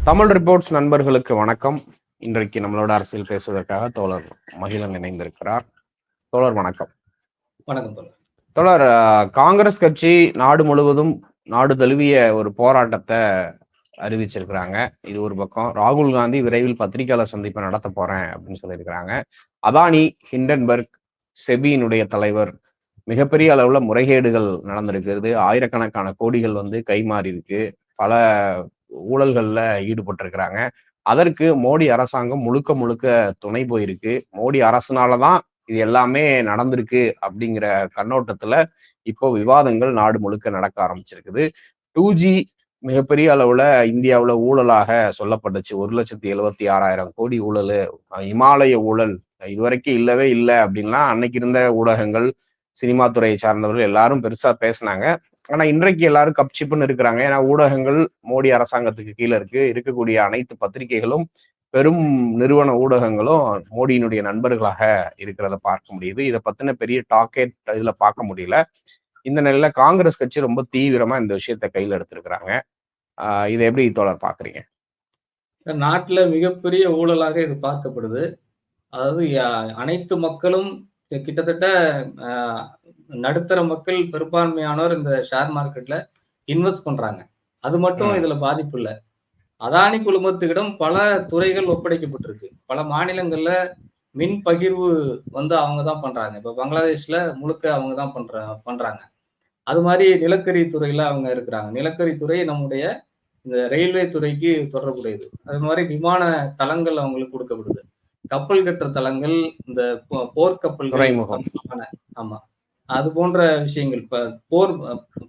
Tamil reports நண்பர்களுக்கு வணக்கம். இன்றைக்கு நம்மளோட அரசியல் பேசுவதற்காக தோழர் மகிழன் இணைந்திருக்கிறார். தோழர் வணக்கம். வணக்கம் தோழர். தோழர், காங்கிரஸ் கட்சி நாடு முழுவதும் நாடு தழுவிய ஒரு போராட்டத்தை அறிவிச்சிருக்கிறாங்க. இது ஒரு பக்கம். ராகுல் காந்தி விரைவில் பத்திரிகையாளர் சந்திப்பை நடத்த போறேன் அப்படின்னு சொல்லியிருக்கிறாங்க. அதானி, ஹிண்டன்பர்க், செபியினுடைய தலைவர், மிகப்பெரிய அளவுல முறைகேடுகள் நடந்திருக்கிறது. ஆயிரக்கணக்கான கோடிகள் கைமாறி இருக்கு. பல ஊழல்கள்ல ஈடுபட்டிருக்கிறாங்க. அதற்கு மோடி அரசாங்கம் முழுக்க முழுக்க துணை போயிருக்கு. மோடி அரசுனாலதான் இது எல்லாமே நடந்திருக்கு அப்படிங்கிற கண்ணோட்டத்துல இப்போ விவாதங்கள் நாடு முழுக்க நடக்க ஆரம்பிச்சிருக்குது. 2G மிகப்பெரிய அளவுல இந்தியாவுல ஊழலாக சொல்லப்பட்டுச்சு. 1,76,000 கோடி ஊழல், இமாலய ஊழல் இதுவரைக்கும் இல்லவே இல்லை அப்படின்லாம் அன்னைக்கு இருந்த ஊடகங்கள், சினிமா துறையை சார்ந்தவர்கள் எல்லாரும் பெருசா பேசினாங்க. ஆனா இன்றைக்கு எல்லாரும் கப்சிப்புன்னு இருக்கிறாங்க. ஏன்னா ஊடகங்கள் மோடி அரசாங்கத்துக்கு கீழே இருக்கக்கூடிய அனைத்து பத்திரிகைகளும், பெரும் நிறுவன ஊடகங்களும் மோடியினுடைய நண்பர்களாக இருக்கிறத பார்க்க முடியுது. இதை பத்தின பெரிய டாக்கெட் இதுல பார்க்க முடியல. இந்த நிலையில காங்கிரஸ் கட்சி ரொம்ப தீவிரமா இந்த விஷயத்த கையில் எடுத்திருக்கிறாங்க. இதை எப்படி தோழர் பாக்குறீங்க? நாட்டுல மிகப்பெரிய ஊழலாக இது பார்க்கப்படுது. அதாவது அனைத்து மக்களும் கிட்டத்தட்ட நடுத்தர மக்கள் பெரும்பான்மையானோர் இந்த ஷேர் மார்க்கெட்ல இன்வெஸ்ட் பண்றாங்க. அது மட்டும் இதுல பாதிப்பு இல்லை. அதானி குழுமத்துக்கிடம் பல துறைகள் ஒப்படைக்கப்பட்டிருக்கு. பல மாநிலங்கள்ல மின் பகிர்வு அவங்க தான் பண்றாங்க. இப்ப பங்களாதேஷ்ல முழுக்க அவங்க தான் பண்றாங்க. அது மாதிரி நிலக்கரி துறையில அவங்க இருக்கிறாங்க. நிலக்கரி துறை நம்முடைய இந்த ரயில்வே துறைக்கு தொடர்புடையது. அது மாதிரி விமான தளங்கள் அவங்களுக்கு கொடுக்கப்படுது. கப்பல் கட்டுற தளங்கள், இந்த போர்க்கப்பல்கள், ஆமா, அது போன்ற விஷயங்கள்,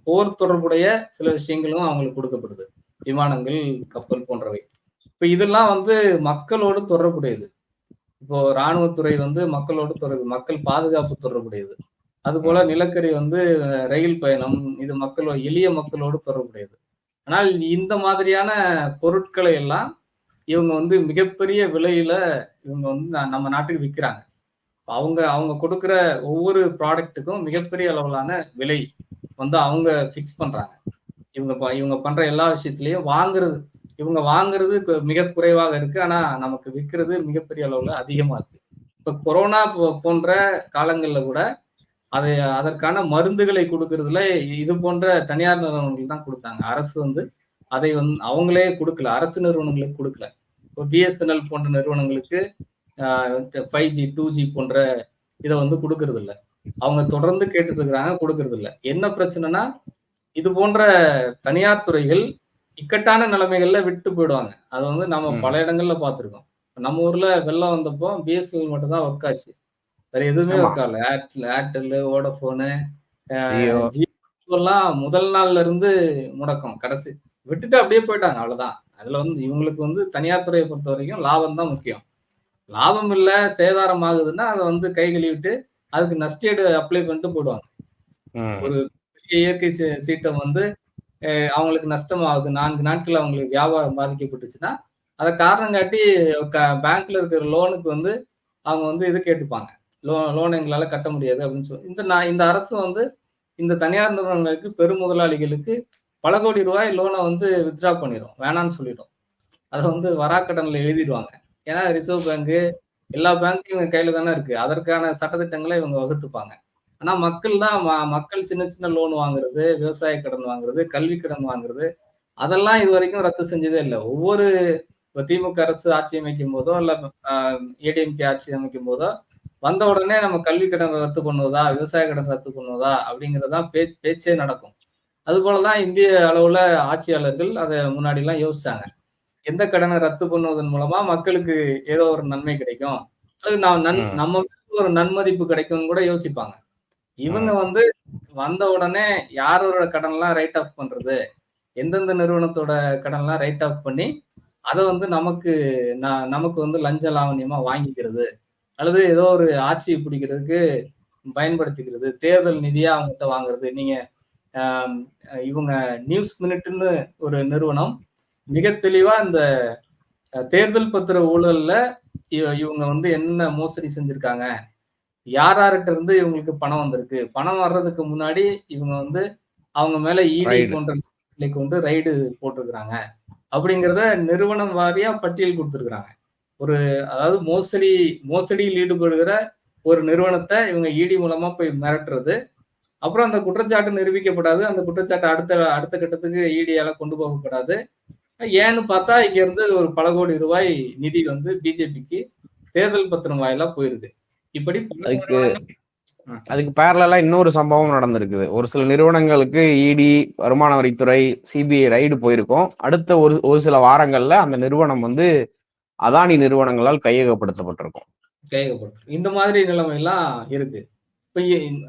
போர் தொடர்புடைய சில விஷயங்களும் அவங்களுக்கு கொடுக்கப்படுது. விமானங்கள், கப்பல் போன்றவை. இப்ப இதெல்லாம் மக்களோடு தொடர்புடையது. இப்போ இராணுவத்துறை மக்களோடு தொடர்பு, மக்கள் பாதுகாப்பு தொடர்புடையது. அது போல நிலக்கரி ரயில் பயணம், இது எளிய மக்களோடு தொடர்புடையது. ஆனால் இந்த மாதிரியான பொருட்களை எல்லாம் இவங்க மிகப்பெரிய விலையில இவங்க நம்ம நாட்டுக்கு விற்கிறாங்க. அவங்க கொடுக்குற ஒவ்வொரு ப்ராடக்ட்டுக்கும் மிகப்பெரிய அளவிலான விலை அவங்க ஃபிக்ஸ் பண்றாங்க. இவங்க பண்ற எல்லா விஷயத்திலையும் இவங்க வாங்குறது மிக குறைவாக இருக்கு. ஆனா நமக்கு விற்கிறது மிகப்பெரிய அளவுல அதிகமா இருக்கு. இப்ப கொரோனா போன்ற காலங்கள்ல கூட அதற்கான மருந்துகளை கொடுக்கறதுல இது போன்ற தனியார் நிறுவனங்கள் தான் கொடுத்தாங்க. அரசு அதை அவங்களே கொடுக்கல, அரசு நிறுவனங்களுக்கு கொடுக்கல. இப்போ BSNL போன்ற நிறுவனங்களுக்கு 5G 2G போன்ற இதை கொடுக்கறது இல்லை. அவங்க தொடர்ந்து கேட்டுட்டு இருக்கிறாங்க, கொடுக்கறது இல்லை. என்ன பிரச்சனைனா, இது போன்ற தனியார் துறைகள் இக்கட்டான நிலைமைகள்ல விட்டு போயிடுவாங்க. அது நம்ம பல இடங்கள்ல பார்த்திருக்கோம். நம்ம ஊர்ல வெள்ளம் வந்தப்போ BSNL மட்டும் தான் ஒர்க் ஆச்சு, வேற எதுவுமே ஒர்க் ஆகல. ஏர்டெல், வோடபோனு, ஜியோ எல்லாம் முதல் நாள்ல இருந்து முடக்கம். கடைசி விட்டுட்டு அப்படியே போயிட்டாங்க, அவ்வளவுதான். அதுல இவங்களுக்கு தனியார் துறையை பொறுத்த வரைக்கும் லாபம் தான் முக்கியம். லாபம் இல்ல, சேதாரம் ஆகுதுன்னா அதை கை கழுவிட்டு அதுக்கு நஷ்டஈடு அப்ளை பண்ணிட்டு போயிடுவாங்க. ஒரு இயற்கை சீட்டம் அவங்களுக்கு நஷ்டம் ஆகுது, 4 நாட்கள் அவங்களுக்கு வியாபாரம் பாதிக்கப்பட்டுச்சுன்னா அதை காரணம் காட்டி பேங்க்ல இருக்கிற லோனுக்கு அவங்க இது கேட்டுப்பாங்க. லோன் எங்களால கட்ட முடியாது அப்படின்னு சொல்லி இந்த அரசு இந்த தனியார் நிறுவனங்களுக்கு, பெருமுதலாளிகளுக்கு பல கோடி ரூபாய் லோனை வித்ட்ரா பண்ணிடும், வேணான்னு சொல்லிடும். அதை வராக்கடன்ல எழுதிடுவாங்க. ஏன்னா ரிசர்வ் பேங்க், எல்லா பேங்க்கும் இவங்க கையில தானே இருக்கு. அதற்கான சட்டத்திட்டங்களை இவங்க வகுத்துப்பாங்க. ஆனா மக்கள் சின்ன சின்ன லோன் வாங்குறது, விவசாய கடன் வாங்குறது, கல்வி கடன் வாங்குறது, அதெல்லாம் இது வரைக்கும் ரத்து செஞ்சதே இல்லை. ஒவ்வொரு திமுக அரசு ஆட்சி அமைக்கும் போதோ இல்ல ADMK ஆட்சி அமைக்கும் போதோ வந்த உடனே நம்ம கல்வி கடன் ரத்து பண்ணுவதா, விவசாய கடன் ரத்து பண்ணுவதா அப்படிங்கிறதான் பேச்சே நடக்கும். அது போலதான் இந்திய அளவுல ஆட்சியாளர்கள் அதை முன்னாடி எல்லாம் யோசிச்சாங்க. எந்த கடனை ரத்து பண்ணுவதன் மூலமா மக்களுக்கு ஏதோ ஒரு நன்மை கிடைக்கும், அது நம்ம ஒரு நன்மதிப்பு கிடைக்கும்னு கூட யோசிப்பாங்க. இவங்க வந்த உடனே யாரோட கடன் எல்லாம் ரைட் ஆஃப் பண்றது, எந்தெந்த நிறுவனத்தோட கடன் எல்லாம் ரைட் ஆஃப் பண்ணி அதை நமக்கு லஞ்ச லாவண்யமா வாங்கிக்கிறது, அல்லது ஏதோ ஒரு ஆட்சியை பிடிக்கிறதுக்கு பயன்படுத்திக்கிறது, தேர்தல் நிதியா அவங்ககிட்ட வாங்குறது. நீங்க இவங்க நியூஸ் மினிட்னு ஒரு நிறுவனம் மிக தெளிவா இந்த தேர்தல் பத்திர ஊழல்ல இவங்க என்ன மோசடி செஞ்சிருக்காங்க, யார்கிட்ட இருந்து இவங்களுக்கு பணம் வந்திருக்கு, பணம் வர்றதுக்கு முன்னாடி இவங்க அவங்க மேல ED போன்ற கொண்டு ரைடு போட்டிருக்கிறாங்க அப்படிங்கிறத நிறுவனம் வாரியா பட்டியல் கொடுத்திருக்கிறாங்க. ஒரு அதாவது மோசடியில் ஈடுபடுகிற ஒரு நிறுவனத்தை இவங்க இடி மூலமா போய் மிரட்டுறது. அப்புறம் அந்த குற்றச்சாட்டு நிரூபிக்கப்படாது. அந்த குற்றச்சாட்டு அடுத்த அடுத்த கட்டத்துக்கு இடியால கொண்டு போகப்படாது. ஏன்னு பார்த்தா இங்க இருந்து ஒரு பல கோடி ரூபாய் நிதி வந்து பிஜேபிக்கு தேர்தல் பத்திரம் வாயிலா போயிருக்கு. இப்படி பல அதுக்கு நிறுவனங்கள் அதுக்கு பேரலா இன்னொரு சம்பவம் நடந்திருக்குது. ஒரு சில நிறுவனங்களுக்கு இடி, வருமான வரித்துறை, சிபிஐ ரைடு போயிருக்கும். அடுத்த ஒரு ஒரு சில வாரங்கள்ல அந்த நிறுவனம் வந்து அதானி நிறுவனங்களால் கையகப்படுத்தப்பட்டிருக்கும். கையகப்படுத்தும். இந்த மாதிரி நிலைமை எல்லாம் இருக்கு. இப்ப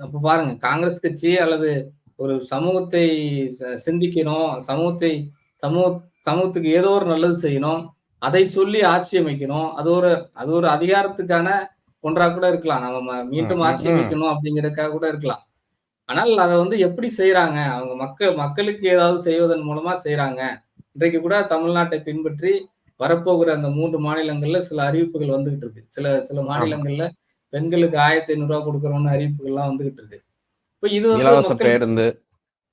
அப்ப பாருங்க, காங்கிரஸ் கட்சி அல்லது ஒரு சமூகத்தை சிந்திக்கணும், சமூக சமூகத்துக்கு ஏதோ ஒரு நல்லது செய்யணும், அதை சொல்லி ஆட்சி அமைக்கணும். அது ஒரு அதிகாரத்துக்கான ஒன்றா கூட இருக்கலாம். நம்ம மீண்டும் ஆட்சி அமைக்கணும் அப்படிங்கிறதுக்காக கூட இருக்கலாம். ஆனால் அதை வந்து எப்படி செய்யறாங்க? அவங்க மக்களுக்கு ஏதாவது செய்வதன் மூலமா செய்யறாங்க. இன்றைக்கு கூட தமிழ்நாட்டை பின்பற்றி வரப்போகிற அந்த 3 மாநிலங்கள்ல சில அறிவிப்புகள் வந்துகிட்டு இருக்கு. சில மாநிலங்கள்ல பெண்களுக்கு ரூ. 1500 கொடுக்கறோம்னு அறிவிப்புகள்லாம் வந்துகிட்டு இருக்கு. இப்ப இது வந்து இலவச மக்கள் பேருந்து.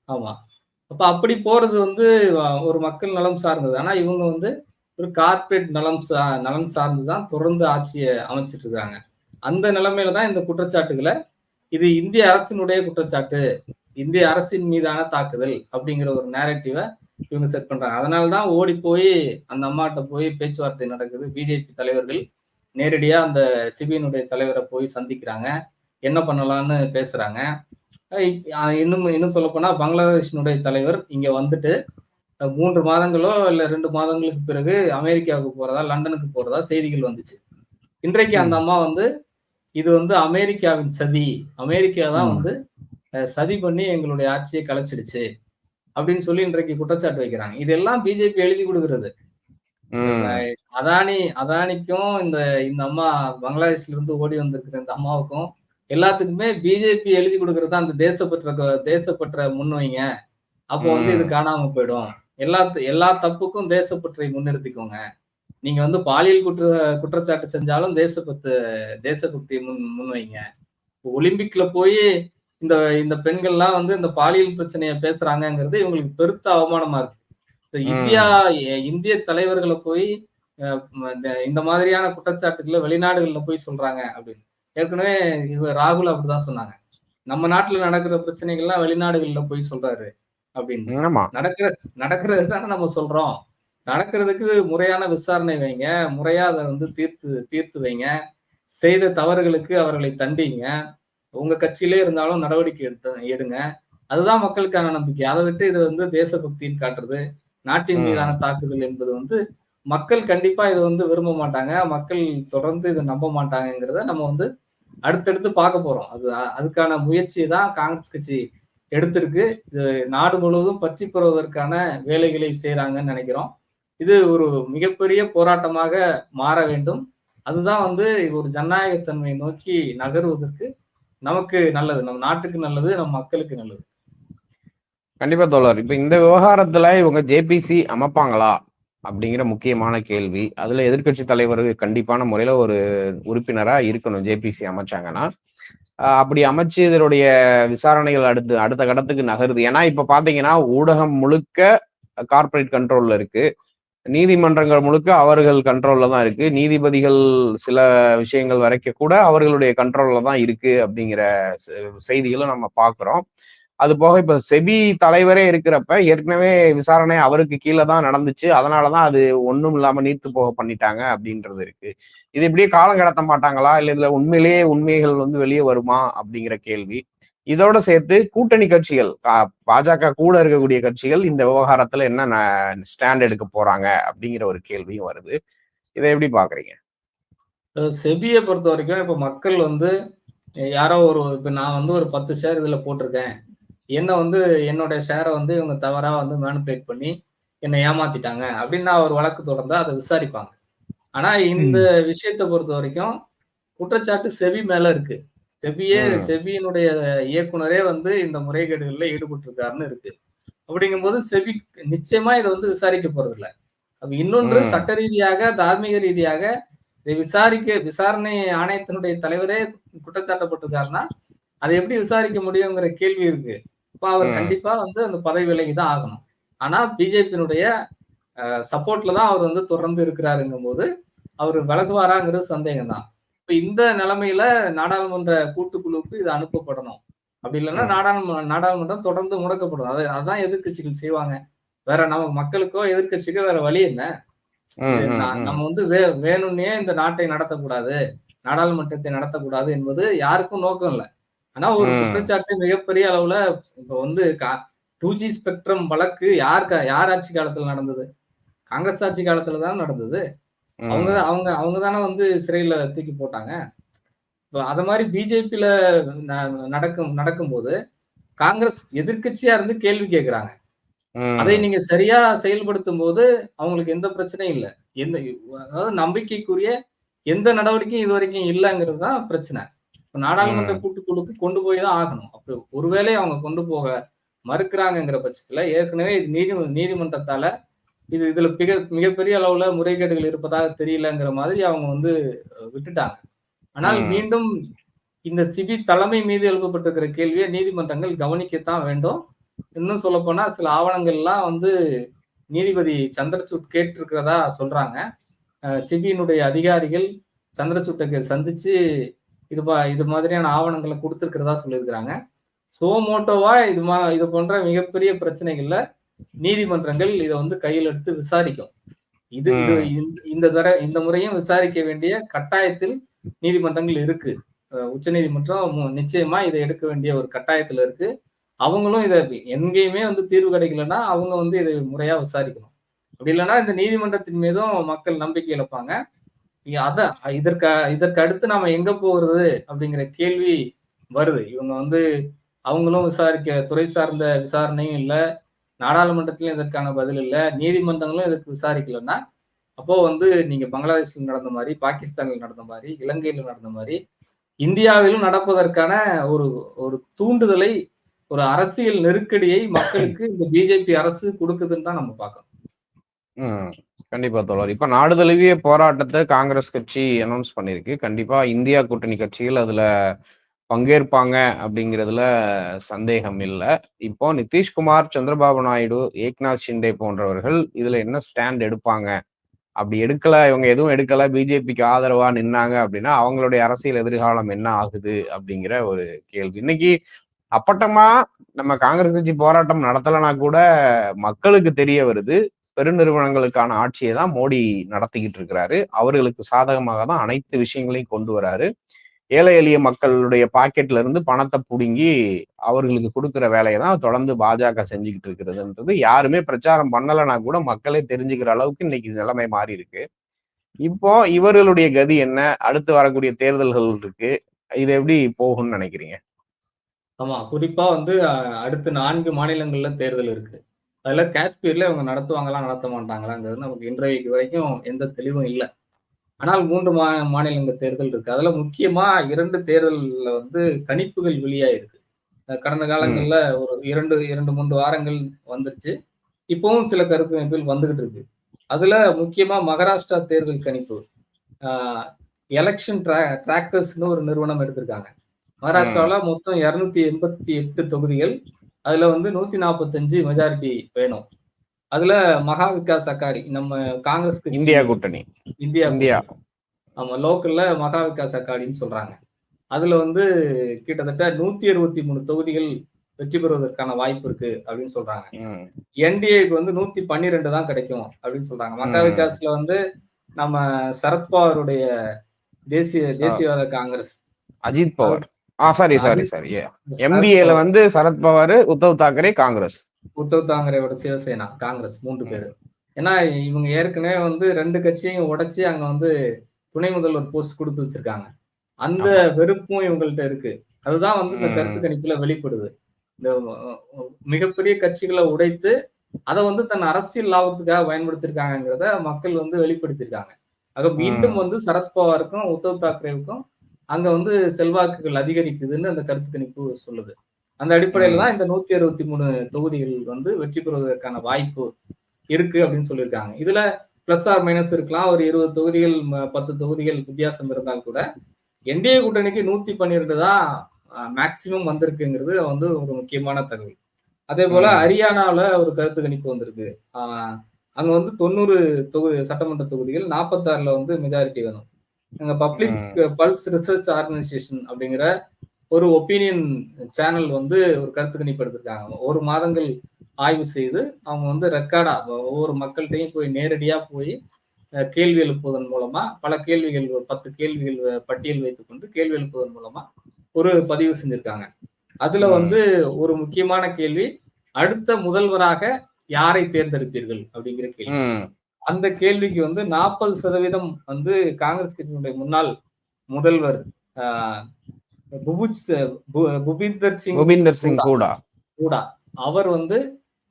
ஆமா. அப்ப அப்படி போறது வந்து ஒரு மக்கள் நலம் சார்ந்தது. ஆனா இவங்க வந்து ஒரு கார்ப்பரேட் நலன் சார்ந்து தான் தொடர்ந்து ஆட்சியை அமைச்சிட்டு இருக்காங்க. அந்த நிலைமையில தான் இந்த குற்றச்சாட்டுகளை இது இந்திய அரசினுடைய குற்றச்சாட்டு, இந்திய அரசின் மீதான தாக்குதல் அப்படிங்கிற ஒரு நேரட்டிவை இவங்க செட் பண்றாங்க. அதனாலதான் ஓடி போய் அந்த அம்மாட்ட போய் பேச்சுவார்த்தை நடக்குது. பிஜேபி தலைவர்கள் நேரடியா அந்த சிபிஐனுடைய தலைவரை போய் சந்திக்கிறாங்க. என்ன பண்ணலாம்னு பேசுறாங்க. இன்னும் சொல்ல போனா பங்களாதேஷினுடைய தலைவர் இங்க வந்துட்டு 3 மாதங்களோ இல்ல 2 மாதங்களுக்கு பிறகு அமெரிக்காவுக்கு போறதா, லண்டனுக்கு போறதா செய்திகள் வந்துச்சு. இன்றைக்கு அந்த அம்மா வந்து இது வந்து அமெரிக்காவின் சதி, அமெரிக்கா தான் வந்து சதி பண்ணி எங்களுடைய ஆட்சியை கலைச்சிடுச்சு அப்படின்னு சொல்லி இன்றைக்கு குற்றச்சாட்டு வைக்கிறாங்க. இதெல்லாம் பிஜேபி எழுதி கொடுக்கிறது. அதானிக்கும் இந்த அம்மா பங்களாதேஷ்ல இருந்து ஓடி வந்திருக்கிற இந்த அம்மாவுக்கும் எல்லாத்துக்குமே பிஜேபி எழுதி கொடுக்கறது அந்த தேசப்பற்ற முன்வைங்க. அப்போ வந்து இது காணாம போயிடும். எல்லா தப்புக்கும் தேசப்பற்றை முன்னிறுத்திக்கோங்க. நீங்க வந்து பாலியல் குற்றச்சாட்டு செஞ்சாலும் தேசபக்தி முன்வைங்க. ஒலிம்பிக்ல போய் இந்த பெண்கள்லாம் வந்து இந்த பாலியல் பிரச்சனைய பேசுறாங்கிறது இவங்களுக்கு பெருத்த அவமானமா இருக்கு. இந்திய தலைவர்களை போய் இந்த மாதிரியான குற்றச்சாட்டுகளை வெளிநாடுகள்ல போய் சொல்றாங்க அப்படின்னு. ஏற்கனவே ராகுல் அப்படிதான் சொன்னாங்க. நம்ம நாட்டுல நடக்கிற பிரச்சனைகள்லாம் வெளிநாடுகள்ல போய் சொல்றாரு அப்படின்னு. நடக்கிறது தானே நம்ம சொல்றோம். நடக்கிறதுக்கு முறையான விசாரணை வைங்க, முறையா அதை வந்து தீர்த்து வைங்க, செய்த தவறுகளுக்கு அவர்களை தண்டிங்க, உங்க கட்சியிலே இருந்தாலும் நடவடிக்கை எடுங்க. அதுதான் மக்களுக்கான நம்பிக்கை. அதை விட்டு இது வந்து தேசபக்தின்னு காட்டுறது, நாட்டின் மீதான தாக்குதல் என்பது வந்து மக்கள் கண்டிப்பா இதை வந்து விரும்ப மாட்டாங்க. மக்கள் தொடர்ந்து இதை நம்ப மாட்டாங்கிறத நம்ம வந்து அடுத்தடுத்து பார்க்க போறோம். அதுக்கான முயற்சியை தான் காங்கிரஸ் கட்சி எடுத்திருக்கு. இது நாடு முழுவதும் பற்றி பெறுவதற்கான வேலைகளை செய்யறாங்கன்னு நினைக்கிறோம். இது ஒரு மிகப்பெரிய போராட்டமாக மாற வேண்டும். அதுதான் வந்து ஒரு ஜனநாயகத்தன்மையை நோக்கி நகருவதற்கு நமக்கு நல்லது, நம்ம நாட்டுக்கு நல்லது, நம்ம மக்களுக்கு நல்லது. கண்டிப்பா தோழர். இப்ப இந்த விவகாரத்துல இவங்க ஜேபிசி அமைப்பாங்களா அப்படிங்கிற முக்கியமான கேள்வி. அதுல எதிர்கட்சி தலைவர் கண்டிப்பான முறையில ஒரு உறுப்பினரா இருக்கணும். ஜேபிசி அமைச்சாங்கன்னா அப்படி அமைச்சு இதனுடைய விசாரணைகள் அடுத்த கட்டத்துக்கு நகருது. ஏன்னா இப்ப பாத்தீங்கன்னா ஊடகம் முழுக்க கார்பரேட் கண்ட்ரோல்ல இருக்கு. நீதிமன்றங்கள் முழுக்க அவர்கள் கண்ட்ரோல்ல தான் இருக்கு. நீதிபதிகள் சில விஷயங்கள் வரைக்கும் கூட அவர்களுடைய கண்ட்ரோல்ல தான் இருக்கு அப்படிங்கிற செய்திகளும் நம்ம பாக்குறோம். அது போக இப்ப செபி தலைவரே இருக்கிறப்ப ஏற்கனவே விசாரணை அவருக்கு கீழே தான் நடந்துச்சு. அதனாலதான் அது ஒண்ணும் இல்லாம நீர்த்து போக பண்ணிட்டாங்க அப்படின்றது இருக்கு. இது இப்படியே காலம் கடத்த மாட்டாங்களா, இல்ல இதுல உண்மையிலேயே உண்மைகள் வந்து வெளியே வருமா அப்படிங்கிற கேள்வி. இதோட சேர்த்து கூட்டணி கட்சிகள், பாஜக கூட இருக்கக்கூடிய கட்சிகள் இந்த விவகாரத்துல என்ன ஸ்டாண்ட் எடுக்க போறாங்க அப்படிங்கிற ஒரு கேள்வியும் வருது. இதை எப்படி பாக்குறீங்க? செபியை பொறுத்த வரைக்கும் இப்ப மக்கள் வந்து யாரோ இப்ப நான் வந்து ஒரு 10 ஷேர் இதுல போட்டிருக்கேன், என்ன வந்து என்னுடைய ஷேரை வந்து இவங்க தவறா வந்து மேனிபுலேட் பண்ணி என்னை ஏமாத்திட்டாங்க அப்படின்னு ஒரு வழக்கு தொடர்ந்தா அதை விசாரிப்பாங்க. ஆனா இந்த விஷயத்தை பொறுத்த வரைக்கும் குற்றச்சாட்டு செபி மேல இருக்கு. செபியினுடைய இயக்குனரே வந்து இந்த முறைகேடுகள்ல ஈடுபட்டு இருக்காருன்னு இருக்கு. அப்படிங்கும்போது செபி நிச்சயமா இதை வந்து விசாரிக்க போறது இல்லை. இன்னொன்று சட்ட ரீதியாக, தார்மீக ரீதியாக இதை விசாரணை ஆணையத்தினுடைய தலைவரே குற்றச்சாட்டப்பட்டிருக்காருன்னா அதை எப்படி விசாரிக்க முடியுங்கிற கேள்வி இருக்கு. இப்ப அவர் கண்டிப்பா வந்து அந்த பதவி விலகி தான் ஆகணும். ஆனா பிஜேபியினுடைய சப்போர்ட்ல தான் அவர் வந்து தொடர்ந்து இருக்கிறாருங்கும் போது அவர் விலகுவாராங்கிறது சந்தேகம் தான். இப்ப இந்த நிலைமையில நாடாளுமன்ற கூட்டுக்குழுவுக்கு இது அனுப்பப்படணும். அப்படி இல்லைன்னா நாடாளுமன்றம் தொடர்ந்து முடக்கப்படும். அதான் எதிர்க்கட்சிகள் செய்வாங்க. வேற நம்ம மக்களுக்கோ எதிர்க்கட்சிக்கோ வேற வழி என்ன? நம்ம வந்து வேணும்னே இந்த நாட்டை நடத்தக்கூடாது, நாடாளுமன்றத்தை நடத்தக்கூடாது என்பது யாருக்கும் நோக்கம் இல்லை. ஆனா ஒரு குற்றச்சாட்டு மிகப்பெரிய அளவுல இப்ப வந்து 2G ஸ்பெக்ட்ரம் வழக்கு யார் ஆட்சி காலத்துல நடந்தது? காங்கிரஸ் ஆட்சி காலத்துல தான் நடந்தது. அவங்க தானே வந்து சிறையில தூக்கி போட்டாங்க. அத மாதிரி பிஜேபியில நடக்கும்போது காங்கிரஸ் எதிர்க்கட்சியா இருந்து கேள்வி கேட்கிறாங்க. அதை நீங்க சரியா செயல்படுத்தும் போது அவங்களுக்கு எந்த பிரச்சனையும் இல்லை. அதாவது நம்பிக்கைக்குரிய எந்த நடவடிக்கையும் இதுவரைக்கும் இல்லைங்கிறது தான் பிரச்சனை. நாடாளுமன்ற கூட்டுக்குழுக்கு கொண்டு போய் தான் ஆகணும். அப்படி ஒருவேளை அவங்க கொண்டு போக மறுக்கிறாங்கிற பட்சத்துல ஏற்கனவே நீதிமன்றத்தால இதுல மிகப்பெரிய அளவுல முறைகேடுகள் இருப்பதாக தெரியலங்கிற மாதிரி அவங்க வந்து விட்டுட்டாங்க. ஆனால் மீண்டும் இந்த சிபி தலைமை மீது எழுப்பப்பட்டிருக்கிற கேள்வியை நீதிமன்றங்கள் கவனிக்கத்தான் வேண்டும். இன்னும் சொல்ல போனா சில ஆவணங்கள்லாம் வந்து நீதிபதி சந்திரசூட் கேட்டிருக்கிறதா சொல்றாங்க. சிபியினுடைய அதிகாரிகள் சந்திரசூட்டை சந்திச்சு இது மாதிரியான ஆவணங்களை கொடுத்திருக்கிறதா சொல்லியிருக்கிறாங்க. சோமோட்டோவா இது போன்ற மிகப்பெரிய பிரச்சனைகள்ல நீதிமன்றங்கள் இதை வந்து கையில் எடுத்து விசாரிக்கும். இந்த முறையும் விசாரிக்க வேண்டிய கட்டாயத்தில் நீதிமன்றங்கள் இருக்கு. உச்ச நீதிமன்றம் நிச்சயமா இதை எடுக்க வேண்டிய ஒரு கட்டாயத்துல இருக்கு. அவங்களும் இதை எங்கேயுமே வந்து தீர்வு கிடைக்கலன்னா அவங்க வந்து இதை முறையா விசாரிக்கணும். அப்படி இல்லைன்னா இந்த நீதிமன்றத்தின் மீதும் மக்கள் நம்பிக்கை இழப்பாங்க. இதற்கு அடுத்து நாம எங்க போறது அப்படிங்கிற கேள்வி வருது. இவங்க வந்து அவங்களும் துறை சார்ந்த விசாரணையும் இல்லை, நாடாளுமன்றத்திலும் இதற்கான பதில் இல்லை, நீதிமன்றங்களும் இதற்கு விசாரிக்கலன்னா அப்போ வந்து நீங்க பங்களாதேஷ்ல நடந்த மாதிரி, பாகிஸ்தான்ல நடந்த மாதிரி, இலங்கையில நடந்த மாதிரி இந்தியாவிலும் நடப்பதற்கான ஒரு தூண்டுதலை, ஒரு அரசியல் நெருக்கடியை மக்களுக்கு இந்த பிஜேபி அரசு கொடுக்குதுன்னு தான் நம்ம பார்க்கணும். கண்டிப்பா தோழர். இப்ப நாடு தழுவிய போராட்டத்தை காங்கிரஸ் கட்சி அனௌன்ஸ் பண்ணிருக்கு. கண்டிப்பா இந்தியா கூட்டணி கட்சிகள் அதுல பங்கேற்பாங்க அப்படிங்கிறதுல சந்தேகம் இல்லை. இப்போ நிதிஷ்குமார், சந்திரபாபு நாயுடு, ஏக்நாத் ஷிண்டே போன்றவர்கள் இதுல என்ன ஸ்டாண்ட் எடுப்பாங்க, அப்படி இவங்க எதுவும் எடுக்கல, பிஜேபிக்கு ஆதரவா நின்னாங்க அப்படின்னா அவங்களுடைய அரசியல் எதிர்காலம் என்ன ஆகுது அப்படிங்கிற ஒரு கேள்வி. இன்னைக்கு அப்பட்டமா நம்ம காங்கிரஸ் கட்சி போராட்டம் நடத்தலைன்னா கூட மக்களுக்கு தெரிய வருது, பெருநிறுவனங்களுக்கான ஆட்சியை தான் மோடி நடத்திக்கிட்டு இருக்கிறாரு. அவர்களுக்கு சாதகமாக தான் அனைத்து விஷயங்களையும் கொண்டு வராரு. ஏழை எளிய மக்களுடைய பாக்கெட்ல இருந்து பணத்தை புடுங்கி அவர்களுக்கு கொடுக்குற வேலையை தான் தொடர்ந்து பாஜக செஞ்சுக்கிட்டு இருக்கிறதுன்றது யாருமே பிரச்சாரம் பண்ணலைன்னா கூட மக்களே தெரிஞ்சுக்கிற அளவுக்கு இன்னைக்கு நிலைமை மாறி இருக்கு. இப்போ இவர்களுடைய கதி என்ன, அடுத்து வரக்கூடிய தேர்தல்கள் இருக்கு, இது எப்படி போகும்னு நினைக்கிறீங்க? ஆமா, குறிப்பா வந்து அடுத்து 4 மாநிலங்கள்ல தேர்தல் இருக்கு. அதுல காஷ்மீர்ல இவங்க நடத்துவாங்களா நடத்த மாட்டாங்களாங்கிறது நமக்கு இன்றைக்கு வரைக்கும் எந்த தெளிவும் இல்லை. ஆனால் 3 மாநிலங்கள் தேர்தல் இருக்கு. அதுல முக்கியமா 2 தேர்தல்ல வந்து கணிப்புகள் வெளியாயிருக்கு. கடந்த காலங்கள்ல ஒரு 2-3 வாரங்கள் வந்துருச்சு. இப்பவும் சில கருத்து கணிப்புகள் வந்துகிட்டு இருக்கு. அதுல முக்கியமா மகாராஷ்டிரா தேர்தல் கணிப்பு எலெக்ஷன் டிராக்கர்ஸ்னு ஒரு நிறுவனம் எடுத்திருக்காங்க. மகாராஷ்டிராவில மொத்தம் 288 தொகுதிகள். அதுல வந்து 145 மெஜாரிட்டி வேணும். அதுல மகா விகாஸ் அகாடி, நம்ம காங்கிரஸ் இந்தியா கூட்டணி, ஆமா, லோக்கல்ல மகா விகாஸ் அகாடின்னு சொல்றாங்க. அதுல வந்து கிட்டத்தட்ட 163 தொகுதிகள் வெற்றி பெறுவதற்கான வாய்ப்பு இருக்கு அப்படின்னு சொல்றாங்க. என்டிஏக்கு வந்து 112 தான் கிடைக்கும் அப்படின்னு சொல்றாங்க. மகா விகாஸ்ல வந்து நம்ம சரத்பவாருடைய தேசியவாத காங்கிரஸ், அஜித் பவார், சாரி எம்பிஏல வந்து சரத்பவார், உத்தவ் தாக்கரே காங்கிரஸ், உத்தவ் தாக்கரேவோட சிவசேனா காங்கிரஸ் 3 பேரு. ஏன்னா இவங்க ஏற்கனவே வந்து 2 கட்சியும் உடைச்சு அங்க வந்து துணை முதல்வர் போஸ்ட் கொடுத்து வச்சிருக்காங்க. அந்த வெறுப்பும் இவங்கள்ட்ட இருக்கு. அதுதான் வந்து இந்த கருத்து கணிப்புல வெளிப்படுது. இந்த மிகப்பெரிய கட்சிகளை உடைத்து அதை வந்து தன் அரசியல் லாபத்துக்காக பயன்படுத்திருக்காங்கிறத மக்கள் வந்து வெளிப்படுத்திருக்காங்க. ஆக மீண்டும் வந்து சரத்பவாருக்கும் உத்தவ் தாக்கரேவுக்கும் அங்க வந்து செல்வாக்குகள் அதிகரிக்குதுன்னு அந்த கருத்து கணிப்பு சொல்லுது. அந்த அடிப்படையில தான் இந்த 163 தொகுதிகள் வந்து வெற்றி பெறுவதற்கான வாய்ப்பு இருக்கு அப்படின்னு சொல்லியிருக்காங்க. இதுல பிளஸ் ஆர் மைனஸ் இருக்கலாம். ஒரு 20 தொகுதிகள் 10 தொகுதிகள் வித்தியாசம் இருந்தால் கூட என்டிஏ கூட்டணிக்கு 112 தான் மேக்சிமம் வந்திருக்குங்கிறது வந்து ஒரு முக்கியமான தகவல். அதே போல ஹரியானாவில் ஒரு கருத்து கணிப்பு வந்திருக்கு. அங்க வந்து 90 சட்டமன்ற தொகுதிகள், 46ல வந்து மெஜாரிட்டி வேணும். அங்க பப்ளிக் பல்ஸ் ரிசர்ச் ஆர்கனைசேஷன் அப்படிங்கிற ஒரு ஒப்பீனியன் சேனல் வந்து ஒரு கருத்து கணிப்பு எடுத்திருக்காங்க. 1 மாதங்கள் ஆய்வு செய்து அவங்க வந்து ரெக்கார்டா ஒவ்வொரு மக்கள்கிட்டையும் போய் நேரடியா போய் கேள்வி எழுப்புவதன் மூலமா பல கேள்விகள் 10 கேள்விகள் பட்டியல் வைத்துக் கொண்டு கேள்வி எழுப்புவதன் மூலமா ஒரு பதிவு செஞ்சிருக்காங்க. அதுல வந்து ஒரு முக்கியமான கேள்வி, அடுத்த முதல்வராக யாரை தேர்ந்தெடுப்பீர்கள் அப்படிங்கிற கேள்வி. அந்த கேள்விக்கு வந்து 40% வந்து காங்கிரஸ் கட்சியினுடைய முன்னாள் முதல்வர் புபிந்தர் சிங் ஹூடா அவர் வந்து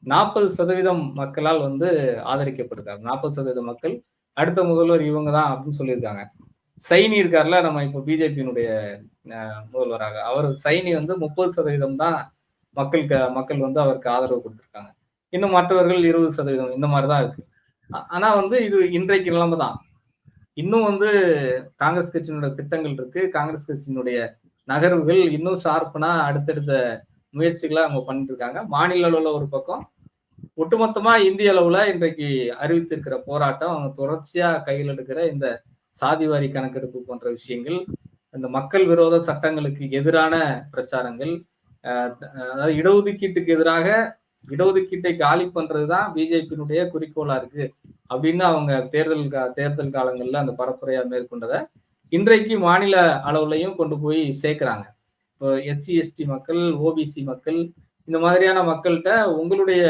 40% மக்களால் வந்து ஆதரிக்கப்படுறார். 40% மக்கள் அடுத்த முதல்வர் இவங்க தான் அப்படின்னு சொல்லியிருக்காங்க. சைனி இருக்கார்ல, நம்ம இப்போ பிஜேபியினுடைய முதல்வராக, அவர் சைனி வந்து 30% தான் மக்கள் வந்து அவருக்கு ஆதரவு கொடுத்திருக்காங்க. இன்னும் மற்றவர்கள் 20% இந்த மாதிரிதான் இருக்கு. ஆனா வந்து இது இன்றைக்கு நிலைமை தான். இன்னும் வந்து காங்கிரஸ் கட்சியினுடைய திட்டங்கள் இருக்கு. காங்கிரஸ் கட்சியினுடைய நகர்வுகள் இன்னும் ஷார்ப்னா அடுத்தடுத்த முயற்சிகளை அவங்க பண்ணிட்டு இருக்காங்க. மாநில அளவுல ஒரு பக்கம், ஒட்டுமொத்தமா இந்திய அளவுல இன்றைக்கு அறிவித்திருக்கிற போராட்டம், அவங்க தொடர்ச்சியா கையில் எடுக்கிற இந்த சாதிவாரி கணக்கெடுப்பு போன்ற விஷயங்கள், இந்த மக்கள் விரோத சட்டங்களுக்கு எதிரான பிரச்சாரங்கள், அதாவது இடஒதுக்கீட்டுக்கு எதிராக இடஒதுக்கீட்டை காலி பண்றதுதான் பிஜேபியினுடைய குறிக்கோளா இருக்கு அப்படின்னு அவங்க தேர்தல் காலங்கள்ல அந்த பரப்புரையா மேற்கொண்டதை இன்றைக்கு மாநில அளவுலையும் கொண்டு போய் சேர்க்கிறாங்க. இப்போ எஸ்சி எஸ்டி மக்கள், ஓபிசி மக்கள், இந்த மாதிரியான மக்கள்கிட்ட உங்களுடைய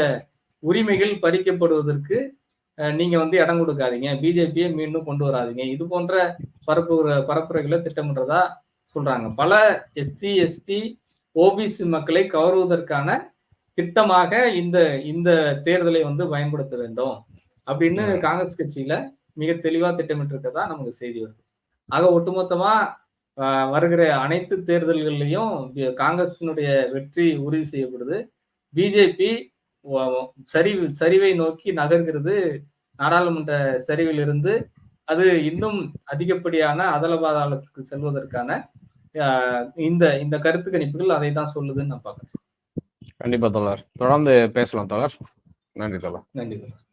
உரிமைகள் பறிக்கப்படுவதற்கு நீங்க வந்து இடம் கொடுக்காதீங்க, பிஜேபியை மீண்டும் கொண்டு வராதீங்க, இது போன்ற பரப்புரைகளை திட்டமிடுறதா சொல்றாங்க. பல எஸ்சி எஸ்டி ஓபிசி மக்களை கவருவதற்கான திட்டமாக இந்த தேர்தலை வந்து பயன்படுத்த வேண்டும் அப்படின்னு காங்கிரஸ் கட்சியில மிக தெளிவா திட்டமிட்டு இருக்கதா நமக்கு செய்தி வருது. ஆக ஒட்டுமொத்தமா வருகிற அனைத்து தேர்தல்கள்லையும் காங்கிரசினுடைய வெற்றி உறுதி செய்யப்படுது. பிஜேபி சரிவை நோக்கி நகர்கிறது. நாடாளுமன்ற சரிவில் இருந்து அது இன்னும் அதிகப்படியான அதல பாதாளத்துக்கு செல்வதற்கான இந்த கருத்து கணிப்புகள் அதை தான் சொல்லுதுன்னு நான் பாக்குறேன். கண்டிப்பா தோழர், தொடர்ந்து பேசலாம் தோழர். நன்றி தோழர். நன்றி தோழர்.